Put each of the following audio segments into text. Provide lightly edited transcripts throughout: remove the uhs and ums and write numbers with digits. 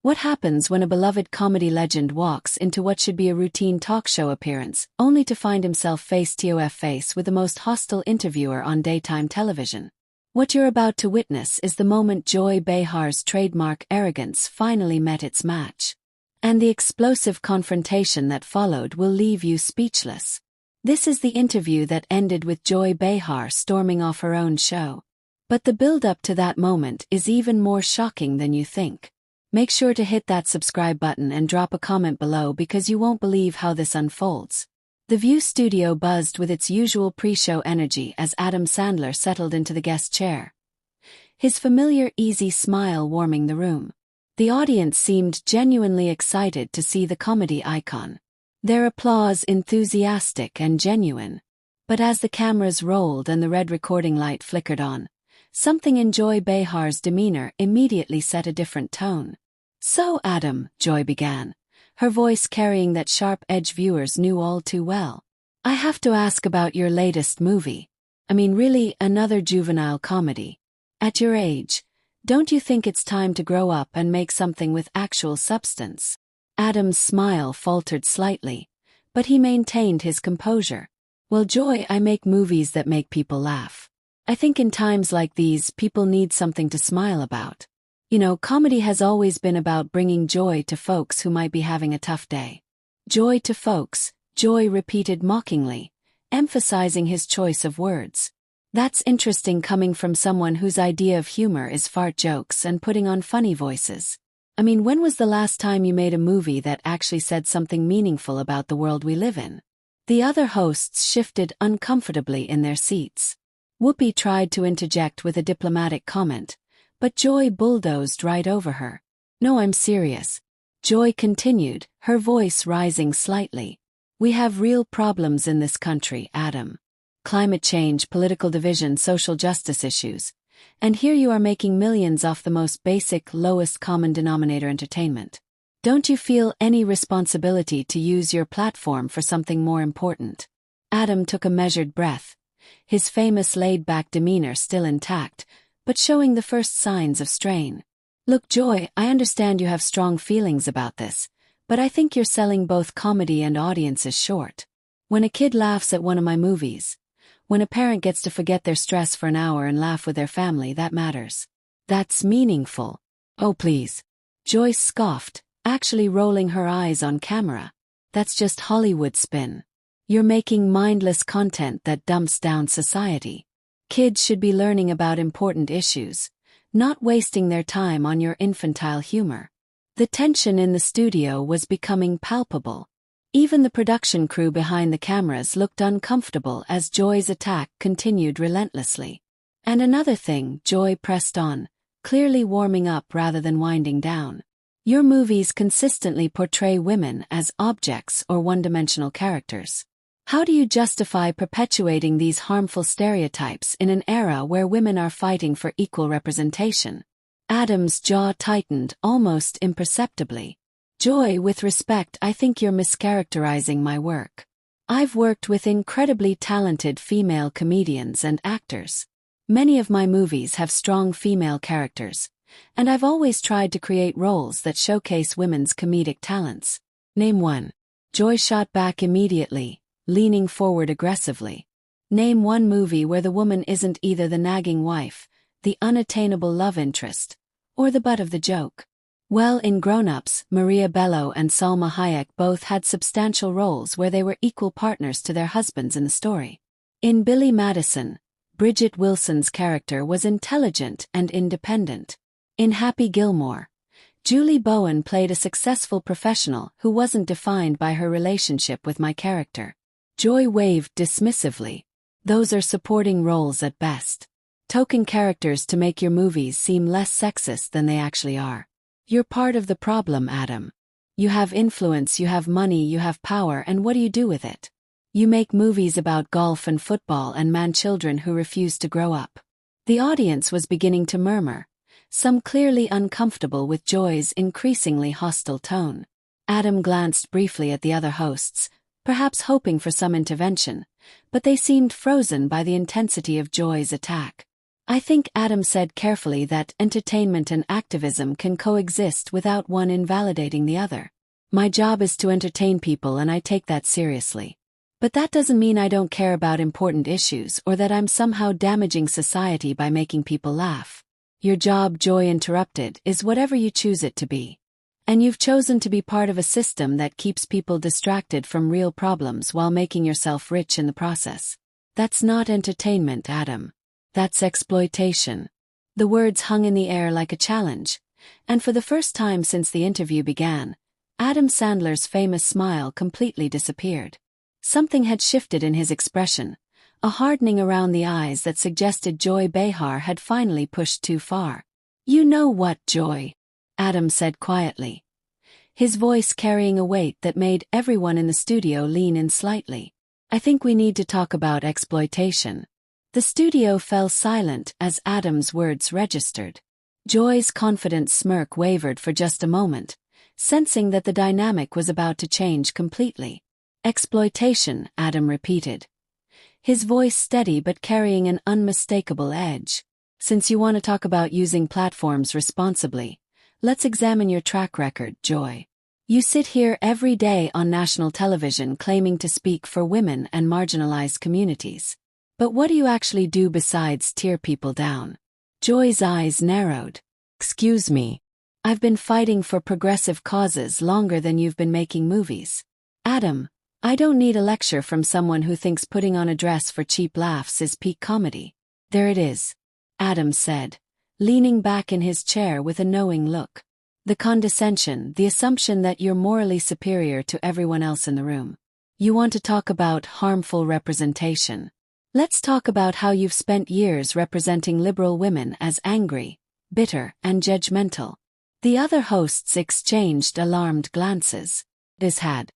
What happens when a beloved comedy legend walks into what should be a routine talk show appearance, only to find himself face-to-face with the most hostile interviewer on daytime television? What you're about to witness is the moment Joy Behar's trademark arrogance finally met its match. And the explosive confrontation that followed will leave you speechless. This is the interview that ended with Joy Behar storming off her own show. But the build-up to that moment is even more shocking than you think. Make sure to hit that subscribe button and drop a comment below because you won't believe how this unfolds. The View studio buzzed with its usual pre-show energy as Adam Sandler settled into the guest chair, his familiar easy smile warming the room. The audience seemed genuinely excited to see the comedy icon, their applause enthusiastic and genuine. But as the cameras rolled and the red recording light flickered on, something in Joy Behar's demeanor immediately set a different tone. "So, Adam," Joy began, her voice carrying that sharp edge viewers knew all too well, "I have to ask about your latest movie. I mean, really, another juvenile comedy. At your age, don't you think it's time to grow up and make something with actual substance?" Adam's smile faltered slightly, but he maintained his composure. "Well, Joy, I make movies that make people laugh. I think in times like these, people need something to smile about. You know, comedy has always been about bringing joy to folks who might be having a tough day." "Joy to folks," Joy repeated mockingly, emphasizing his choice of words. "That's interesting coming from someone whose idea of humor is fart jokes and putting on funny voices. I mean, when was the last time you made a movie that actually said something meaningful about the world we live in?" The other hosts shifted uncomfortably in their seats. Whoopi tried to interject with a diplomatic comment, but Joy bulldozed right over her. "No, I'm serious," Joy continued, her voice rising slightly. "We have real problems in this country, Adam. Climate change, political division, social justice issues. And here you are making millions off the most basic, lowest common denominator entertainment. Don't you feel any responsibility to use your platform for something more important?" Adam took a measured breath, his famous laid-back demeanor still intact, but showing the first signs of strain. "Look, Joy, I understand you have strong feelings about this, but I think you're selling both comedy and audiences short. When a kid laughs at one of my movies, when a parent gets to forget their stress for an hour and laugh with their family, that matters. That's meaningful." "Oh, please," Joyce scoffed, actually rolling her eyes on camera. "That's just Hollywood spin. You're making mindless content that dumps down society. Kids should be learning about important issues, not wasting their time on your infantile humor." The tension in the studio was becoming palpable. Even the production crew behind the cameras looked uncomfortable as Joy's attack continued relentlessly. "And another thing," Joy pressed on, clearly warming up rather than winding down. "Your movies consistently portray women as objects or one-dimensional characters. How do you justify perpetuating these harmful stereotypes in an era where women are fighting for equal representation?" Adam's jaw tightened almost imperceptibly. "Joy, with respect, I think you're mischaracterizing my work. I've worked with incredibly talented female comedians and actors. Many of my movies have strong female characters, and I've always tried to create roles that showcase women's comedic talents. Name one." Joy shot back immediately, leaning forward aggressively. "Name one movie where the woman isn't either the nagging wife, the unattainable love interest, or the butt of the joke." Well, in Grown Ups, Maria Bello and Salma Hayek both had substantial roles where they were equal partners to their husbands in the story. In Billy Madison, Bridget Wilson's character was intelligent and independent. In Happy Gilmore, Julie Bowen played a successful professional who wasn't defined by her relationship with my character. Joy waved dismissively. "Those are supporting roles at best. Token characters to make your movies seem less sexist than they actually are. You're part of the problem, Adam. You have influence, you have money, you have power, and what do you do with it? You make movies about golf and football and man-children who refuse to grow up." The audience was beginning to murmur, some clearly uncomfortable with Joy's increasingly hostile tone. Adam glanced briefly at the other hosts, perhaps hoping for some intervention, but they seemed frozen by the intensity of Joy's attack. I think Adam said carefully that entertainment and activism can coexist without one invalidating the other. My job is to entertain people and I take that seriously. But that doesn't mean I don't care about important issues or that I'm somehow damaging society by making people laugh. Your job, Joy interrupted, is whatever you choose it to be. And you've chosen to be part of a system that keeps people distracted from real problems while making yourself rich in the process. That's not entertainment, Adam. That's exploitation. The words hung in the air like a challenge, and for the first time since the interview began, Adam Sandler's famous smile completely disappeared. Something had shifted in his expression, a hardening around the eyes that suggested Joy Behar had finally pushed too far. You know what, Joy? Adam said quietly, his voice carrying a weight that made everyone in the studio lean in slightly. I think we need to talk about exploitation. The studio fell silent as Adam's words registered. Joy's confident smirk wavered for just a moment, sensing that the dynamic was about to change completely. Exploitation, Adam repeated, his voice steady but carrying an unmistakable edge. Since you want to talk about using platforms responsibly, let's examine your track record, Joy. You sit here every day on national television claiming to speak for women and marginalized communities. But what do you actually do besides tear people down? Joy's eyes narrowed. Excuse me. I've been fighting for progressive causes longer than you've been making movies. Adam, I don't need a lecture from someone who thinks putting on a dress for cheap laughs is peak comedy. There it is, Adam said, leaning back in his chair with a knowing look. The condescension, the assumption that you're morally superior to everyone else in the room. You want to talk about harmful representation. Let's talk about how you've spent years representing liberal women as angry, bitter, and judgmental. The other hosts exchanged alarmed glances. This had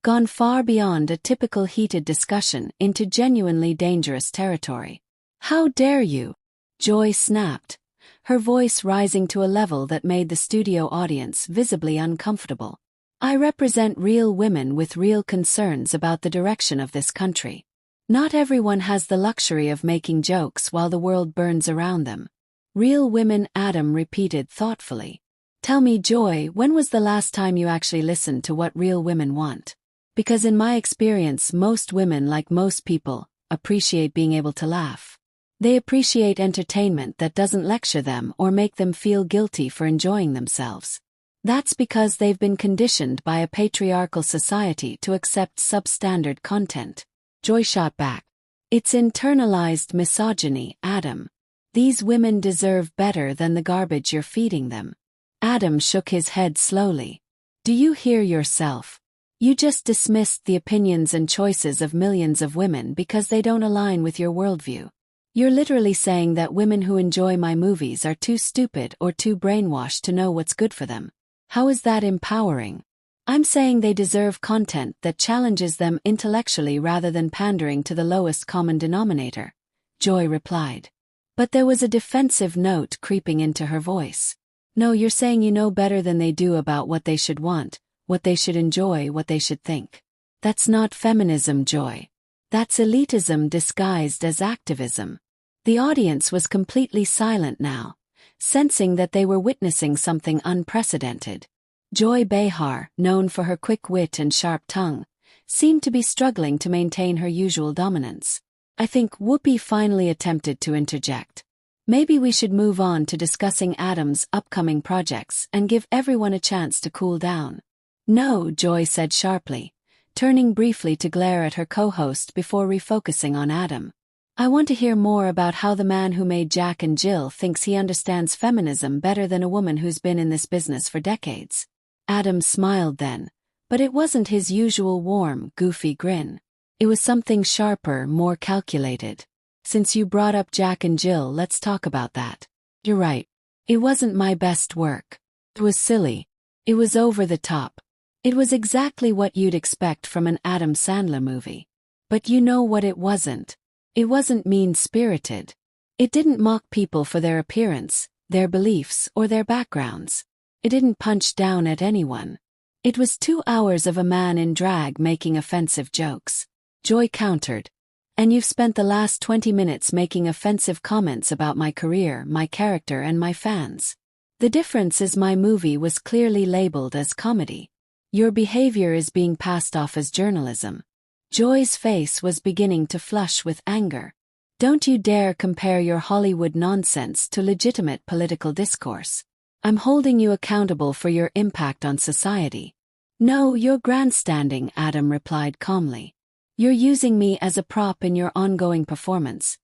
gone far beyond a typical heated discussion into genuinely dangerous territory. How dare you? Joy snapped, her voice rising to a level that made the studio audience visibly uncomfortable. I represent real women with real concerns about the direction of this country. Not everyone has the luxury of making jokes while the world burns around them. Real women, Adam repeated thoughtfully. Tell me, Joy, when was the last time you actually listened to what real women want? Because in my experience, most women, like most people, appreciate being able to laugh. They appreciate entertainment that doesn't lecture them or make them feel guilty for enjoying themselves. That's because they've been conditioned by a patriarchal society to accept substandard content. Joy shot back. It's internalized misogyny, Adam. These women deserve better than the garbage you're feeding them. Adam shook his head slowly. Do you hear yourself? You just dismissed the opinions and choices of millions of women because they don't align with your worldview. You're literally saying that women who enjoy my movies are too stupid or too brainwashed to know what's good for them. How is that empowering? I'm saying they deserve content that challenges them intellectually rather than pandering to the lowest common denominator, Joy replied. But there was a defensive note creeping into her voice. No, you're saying you know better than they do about what they should want, what they should enjoy, what they should think. That's not feminism, Joy. That's elitism disguised as activism. The audience was completely silent now, sensing that they were witnessing something unprecedented. Joy Behar, known for her quick wit and sharp tongue, seemed to be struggling to maintain her usual dominance. I think Whoopi finally attempted to interject. Maybe we should move on to discussing Adam's upcoming projects and give everyone a chance to cool down. No, Joy said sharply, turning briefly to glare at her co-host before refocusing on Adam. I want to hear more about how the man who made Jack and Jill thinks he understands feminism better than a woman who's been in this business for decades. Adam smiled then, but it wasn't his usual warm, goofy grin. It was something sharper, more calculated. Since you brought up Jack and Jill, let's talk about that. You're right. It wasn't my best work. It was silly. It was over the top. It was exactly what you'd expect from an Adam Sandler movie. But you know what it wasn't? It wasn't mean-spirited. It didn't mock people for their appearance, their beliefs, or their backgrounds. It didn't punch down at anyone. It was 2 hours of a man in drag making offensive jokes. Joy countered. And you've spent the last 20 minutes making offensive comments about my career, my character, and my fans. The difference is my movie was clearly labeled as comedy. Your behavior is being passed off as journalism. Joy's face was beginning to flush with anger. Don't you dare compare your Hollywood nonsense to legitimate political discourse. I'm holding you accountable for your impact on society. No, you're grandstanding, Adam replied calmly. You're using me as a prop in your ongoing performance,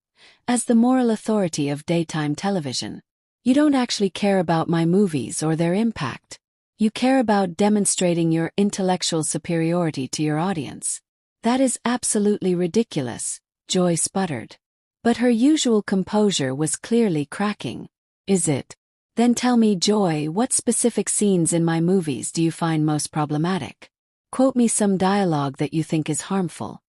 as the moral authority of daytime television. You don't actually care about my movies or their impact. You care about demonstrating your intellectual superiority to your audience. That is absolutely ridiculous, Joy sputtered. But her usual composure was clearly cracking. Is it? Then tell me, Joy, what specific scenes in my movies do you find most problematic? Quote me some dialogue that you think is harmful.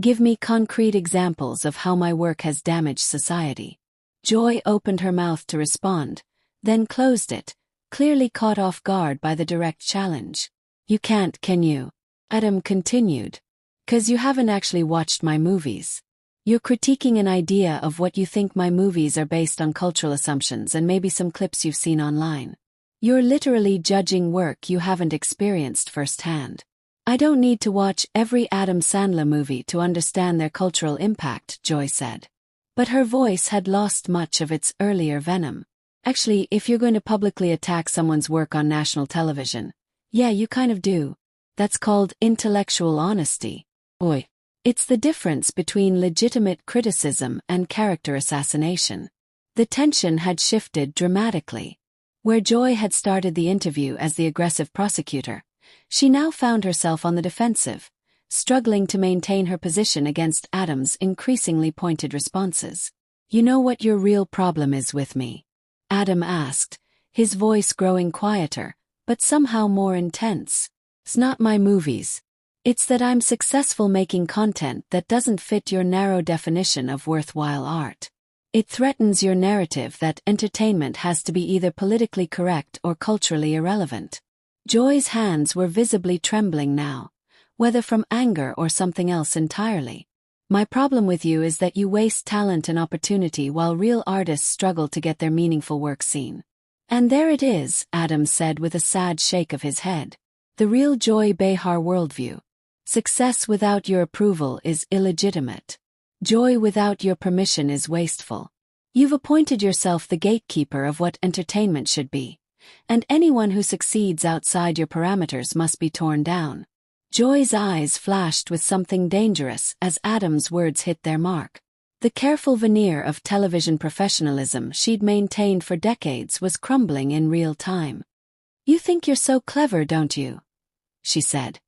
Give me concrete examples of how my work has damaged society. Joy opened her mouth to respond, then closed it, clearly caught off guard by the direct challenge. You can't, can you? Adam continued. 'Cause you haven't actually watched my movies. You're critiquing an idea of what you think my movies are based on cultural assumptions and maybe some clips you've seen online. You're literally judging work you haven't experienced firsthand. I don't need to watch every Adam Sandler movie to understand their cultural impact, Joy said. But her voice had lost much of its earlier venom. Actually, if you're going to publicly attack someone's work on national television, yeah, you kind of do. That's called intellectual honesty. Oi. It's the difference between legitimate criticism and character assassination. The tension had shifted dramatically. Where Joy had started the interview as the aggressive prosecutor, she now found herself on the defensive, struggling to maintain her position against Adam's increasingly pointed responses. You know what your real problem is with me? Adam asked, his voice growing quieter, but somehow more intense. It's not my movies. It's that I'm successful making content that doesn't fit your narrow definition of worthwhile art. It threatens your narrative that entertainment has to be either politically correct or culturally irrelevant. Joy's hands were visibly trembling now, whether from anger or something else entirely. My problem with you is that you waste talent and opportunity while real artists struggle to get their meaningful work seen. And there it is, Adam said with a sad shake of his head. The real Joy Behar worldview. Success without your approval is illegitimate. Joy without your permission is wasteful. You've appointed yourself the gatekeeper of what entertainment should be, and anyone who succeeds outside your parameters must be torn down. Joy's eyes flashed with something dangerous as Adam's words hit their mark. The careful veneer of television professionalism she'd maintained for decades was crumbling in real time. You think you're so clever, don't you? She said,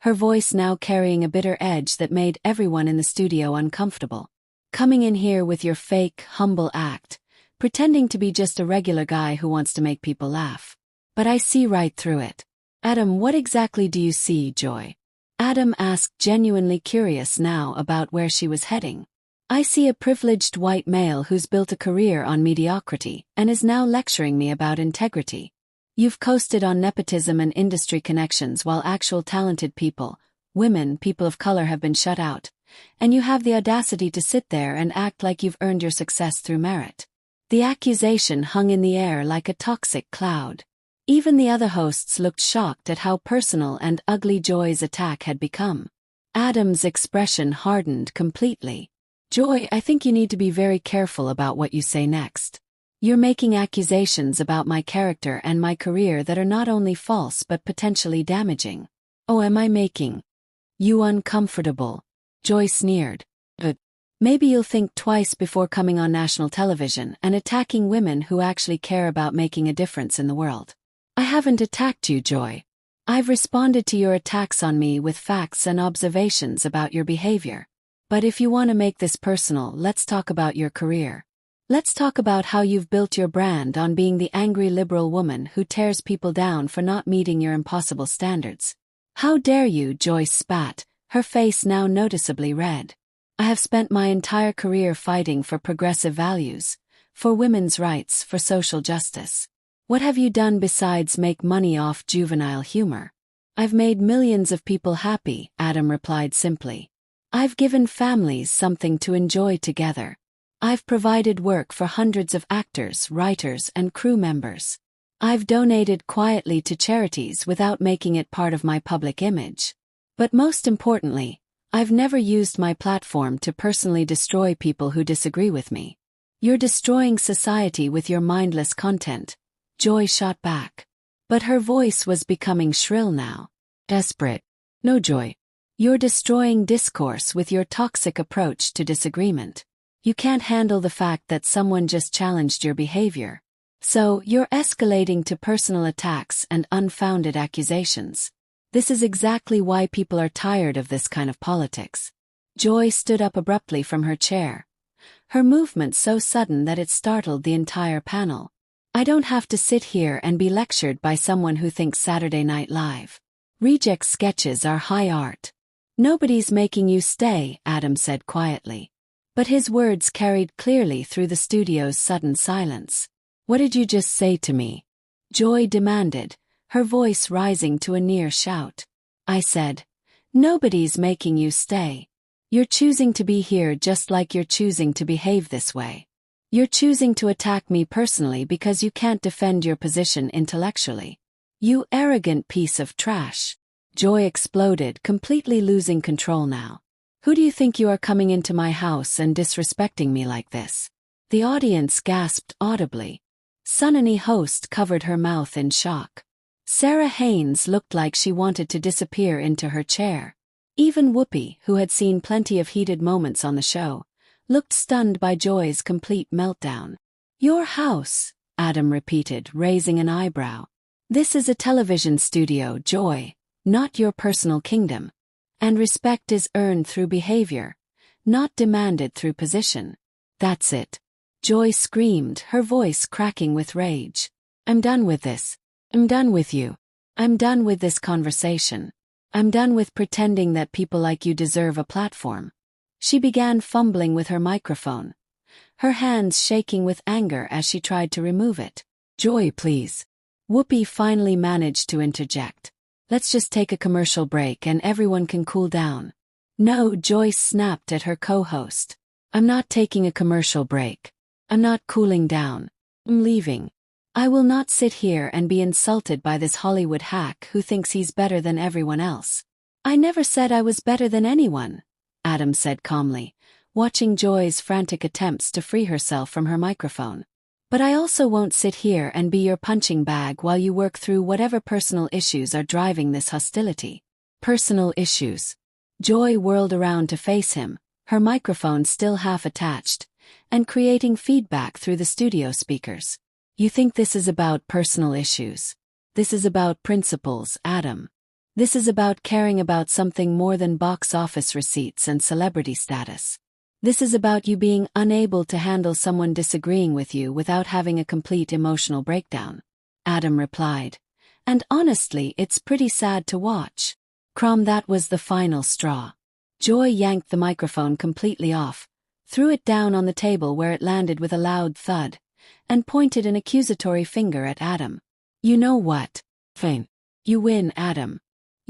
her voice now carrying a bitter edge that made everyone in the studio uncomfortable. Coming in here with your fake, humble act, pretending to be just a regular guy who wants to make people laugh. But I see right through it. Adam, what exactly do you see, Joy? Adam asked, genuinely curious now about where she was heading. I see a privileged white male who's built a career on mediocrity and is now lecturing me about integrity. You've coasted on nepotism and industry connections while actual talented people, women, people of color have been shut out, and you have the audacity to sit there and act like you've earned your success through merit. The accusation hung in the air like a toxic cloud. Even the other hosts looked shocked at how personal and ugly Joy's attack had become. Adam's expression hardened completely. Joy, I think you need to be very careful about what you say next. You're making accusations about my character and my career that are not only false but potentially damaging. Oh, am I making you uncomfortable? Joy sneered. Maybe you'll think twice before coming on national television and attacking women who actually care about making a difference in the world. I haven't attacked you, Joy. I've responded to your attacks on me with facts and observations about your behavior. But if you want to make this personal, let's talk about your career. Let's talk about how you've built your brand on being the angry liberal woman who tears people down for not meeting your impossible standards. How dare you, Joyce spat, her face now noticeably red. I have spent my entire career fighting for progressive values, for women's rights, for social justice. What have you done besides make money off juvenile humor? I've made millions of people happy, Adam replied simply. I've given families something to enjoy together. I've provided work for hundreds of actors, writers, and crew members. I've donated quietly to charities without making it part of my public image. But most importantly, I've never used my platform to personally destroy people who disagree with me. You're destroying society with your mindless content, Joy shot back. But her voice was becoming shrill now. Desperate. No, Joy. You're destroying discourse with your toxic approach to disagreement. You can't handle the fact that someone just challenged your behavior. So, you're escalating to personal attacks and unfounded accusations. This is exactly why people are tired of this kind of politics. Joy stood up abruptly from her chair. Her movement so sudden that it startled the entire panel. I don't have to sit here and be lectured by someone who thinks Saturday Night Live reject sketches are high art. Nobody's making you stay, Adam said quietly. But his words carried clearly through the studio's sudden silence. What did you just say to me? Joy demanded, her voice rising to a near shout. I said, nobody's making you stay. You're choosing to be here just like you're choosing to behave this way. You're choosing to attack me personally because you can't defend your position intellectually. You arrogant piece of trash. Joy exploded, completely losing control now. Who do you think you are coming into my house and disrespecting me like this? The audience gasped audibly. Sunny host covered her mouth in shock. Sarah Haynes looked like she wanted to disappear into her chair. Even Whoopi, who had seen plenty of heated moments on the show, looked stunned by Joy's complete meltdown. Your house, Adam repeated, raising an eyebrow. This is a television studio, Joy, not your personal kingdom. And respect is earned through behavior, not demanded through position. That's it. Joy screamed, her voice cracking with rage. I'm done with this. I'm done with you. I'm done with this conversation. I'm done with pretending that people like you deserve a platform. She began fumbling with her microphone, her hands shaking with anger as she tried to remove it. Joy, please. Whoopi finally managed to interject. Let's just take a commercial break and everyone can cool down. No, Joy snapped at her co-host. I'm not taking a commercial break. I'm not cooling down. I'm leaving. I will not sit here and be insulted by this Hollywood hack who thinks he's better than everyone else. I never said I was better than anyone, Adam said calmly, watching Joy's frantic attempts to free herself from her microphone. But I also won't sit here and be your punching bag while you work through whatever personal issues are driving this hostility. Personal issues. Joy whirled around to face him, her microphone still half attached, and creating feedback through the studio speakers. You think this is about personal issues? This is about principles, Adam. This is about caring about something more than box office receipts and celebrity status. This is about you being unable to handle someone disagreeing with you without having a complete emotional breakdown. Adam replied. And honestly, it's pretty sad to watch. That was the final straw. Joy yanked the microphone completely off, threw it down on the table where it landed with a loud thud, and pointed an accusatory finger at Adam. You know what? Fine. You win, Adam.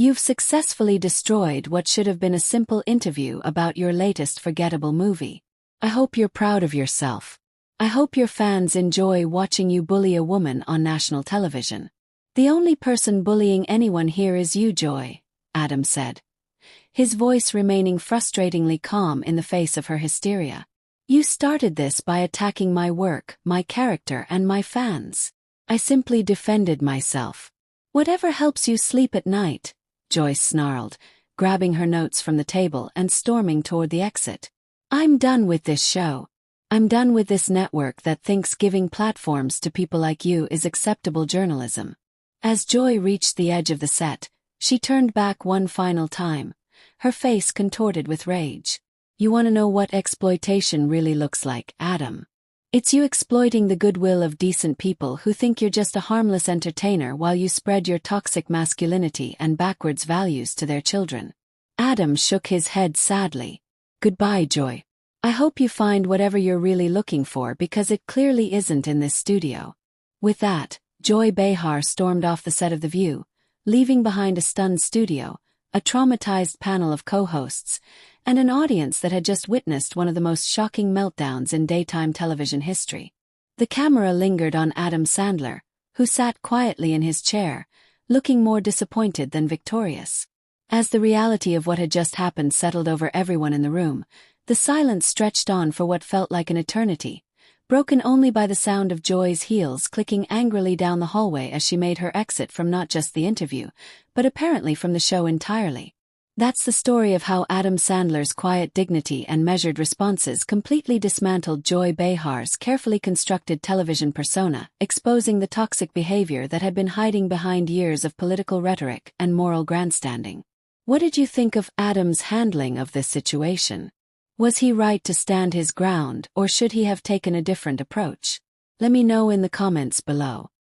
You've successfully destroyed what should have been a simple interview about your latest forgettable movie. I hope you're proud of yourself. I hope your fans enjoy watching you bully a woman on national television. The only person bullying anyone here is you, Joy, Adam said, his voice remaining frustratingly calm in the face of her hysteria. You started this by attacking my work, my character, and my fans. I simply defended myself. Whatever helps you sleep at night, Joyce snarled, grabbing her notes from the table and storming toward the exit. I'm done with this show. I'm done with this network that thinks giving platforms to people like you is acceptable journalism. As Joy reached the edge of the set, she turned back one final time, her face contorted with rage. You want to know what exploitation really looks like, Adam? It's you exploiting the goodwill of decent people who think you're just a harmless entertainer while you spread your toxic masculinity and backwards values to their children. Adam shook his head sadly. Goodbye, Joy. I hope you find whatever you're really looking for because it clearly isn't in this studio. With that, Joy Behar stormed off the set of The View, leaving behind a stunned studio, a traumatized panel of co-hosts, and an audience that had just witnessed one of the most shocking meltdowns in daytime television history. The camera lingered on Adam Sandler, who sat quietly in his chair, looking more disappointed than victorious. As the reality of what had just happened settled over everyone in the room, the silence stretched on for what felt like an eternity, broken only by the sound of Joy's heels clicking angrily down the hallway as she made her exit from not just the interview, but apparently from the show entirely. That's the story of how Adam Sandler's quiet dignity and measured responses completely dismantled Joy Behar's carefully constructed television persona, exposing the toxic behavior that had been hiding behind years of political rhetoric and moral grandstanding. What did you think of Adam's handling of this situation? Was he right to stand his ground, or should he have taken a different approach? Let me know in the comments below.